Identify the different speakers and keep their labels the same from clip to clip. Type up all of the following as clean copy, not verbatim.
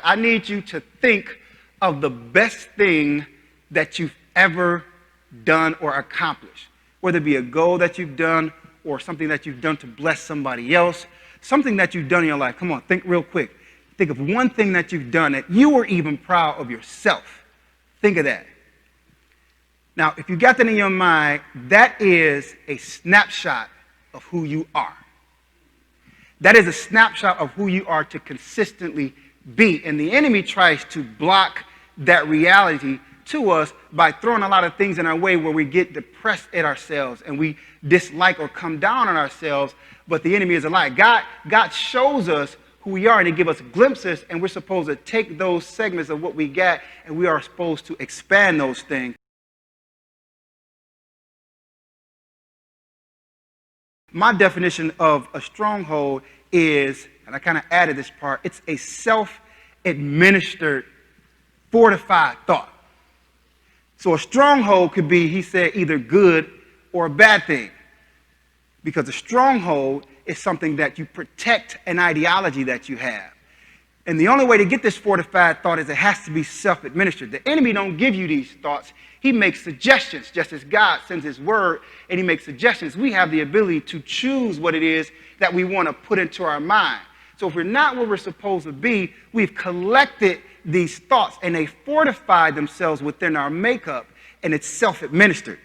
Speaker 1: I need you to think of the best thing that you've ever done or accomplished, whether it be a goal that you've done or something that you've done to bless somebody else, something that you've done in your life. Come on, think real quick. Think of one thing that you've done that you were even proud of yourself. Think of that. Now, if you got that in your mind, that is a snapshot of who you are. That is a snapshot of who you are to consistently be. And the enemy tries to block that reality to us by throwing a lot of things in our way where we get depressed at ourselves and we dislike or come down on ourselves. But the enemy is a lie. God shows us who we are, and he gives us glimpses, and we're supposed to take those segments of what we got, and we are supposed to expand those things. My definition of a stronghold is, and I kind of added this part, it's a self-administered, fortified thought. So a stronghold could be, he said, either good or a bad thing. Because a stronghold is something that you protect an ideology that you have. And the only way to get this fortified thought is it has to be self-administered. The enemy don't give you these thoughts. He makes suggestions, just as God sends his word and he makes suggestions. We have the ability to choose what it is that we want to put into our mind. So if we're not where we're supposed to be, we've collected these thoughts and they fortify themselves within our makeup, and it's self-administered.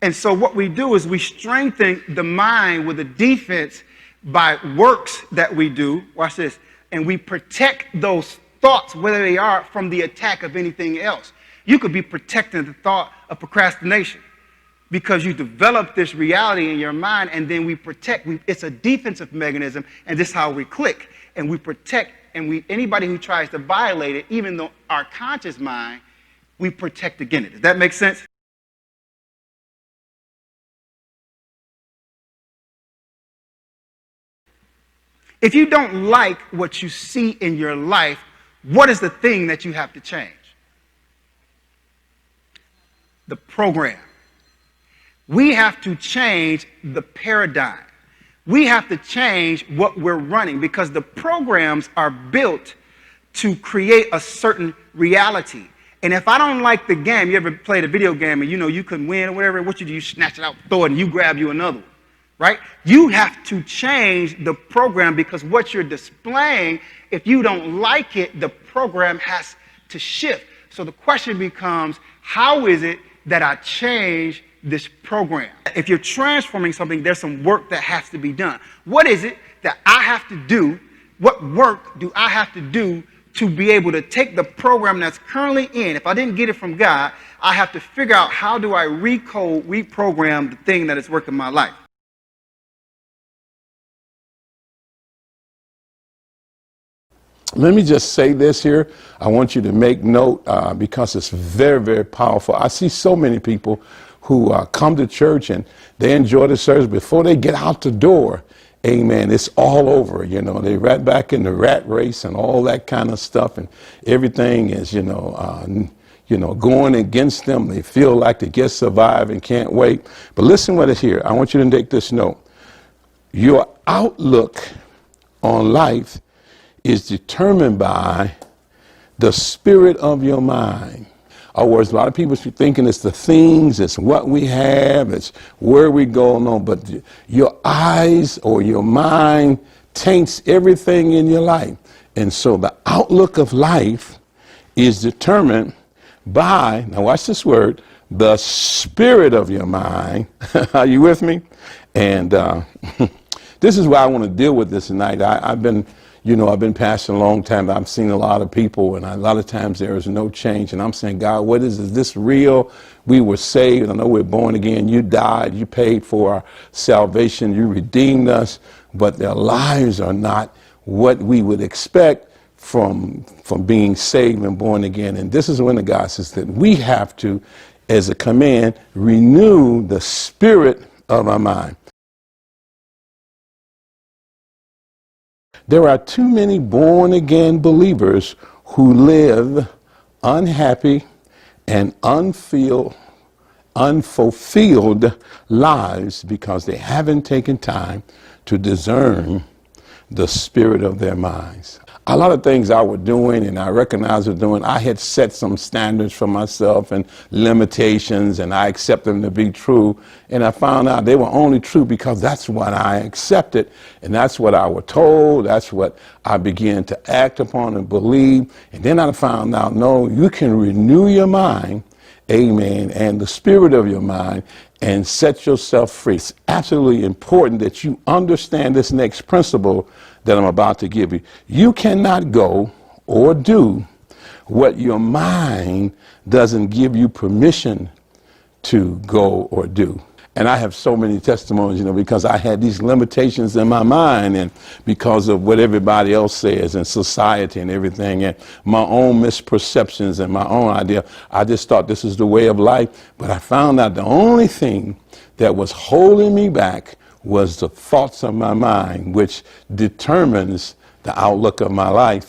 Speaker 1: And so what we do is we strengthen the mind with a defense by works that we do. Watch this. And we protect those thoughts, whether they are from the attack of anything else. You could be protecting the thought of procrastination because you develop this reality in your mind, and then we protect. It's a defensive mechanism, and this is how we click. And we protect, and anybody who tries to violate it, even though our conscious mind, we protect against it. Does that make sense? If you don't like what you see in your life, what is the thing that you have to change? The program. We have to change the paradigm. We have to change what we're running because the programs are built to create a certain reality. And if I don't like the game, you ever played a video game and you know you couldn't win or whatever, what you do, you snatch it out, throw it, and you grab you another one. Right? You have to change the program because what you're displaying, if you don't like it, the program has to shift. So the question becomes, how is it that I change this program? If you're transforming something, there's some work that has to be done. What is it that I have to do? What work do I have to do to be able to take the program that's currently in? If I didn't get it from God, I have to figure out how do I reprogram the thing that is working in my life.
Speaker 2: Let me just say this here. I want you to make note because it's very, very powerful. I see so many people who come to church and they enjoy the service. Before they get out the door, amen, it's all over. You know, they right back in the rat race and all that kind of stuff. And everything is, going against them. They feel like they just survive and can't wait. But listen what is here. I want you to take this note. Your outlook on life is determined by the spirit of your mind. In other words, a lot of people are thinking it's the things, it's what we have, it's where we go. No, but your eyes or your mind taints everything in your life. And so the outlook of life is determined by, now watch this word, the spirit of your mind. Are you with me? And this is why I want to deal with this tonight. I've been pastoring a long time. I've seen a lot of people, and a lot of times there is no change. And I'm saying, God, what is this real? We were saved. I know we're born again. You died. You paid for our salvation. You redeemed us. But their lives are not what we would expect from being saved and born again. And this is when the God says that we have to, as a command, renew the spirit of our mind. There are too many born-again believers who live unhappy and unfulfilled lives because they haven't taken time to discern the spirit of their minds. a lot of things I was doing and I recognized I was doing, I had set some standards for myself and limitations, and I accept them to be true. And I found out they were only true because that's what I accepted, and that's what I was told, that's what I began to act upon and believe. And then I found out, no, you can renew your mind, amen, and the spirit of your mind, and set yourself free. It's absolutely important that you understand this next principle that I'm about to give you. You cannot go or do what your mind doesn't give you permission to go or do. And I have so many testimonies, because I had these limitations in my mind, and because of what everybody else says and society and everything, and my own misperceptions and my own idea. I just thought this is the way of life. But I found out the only thing that was holding me back was the thoughts of my mind, which determines the outlook of my life.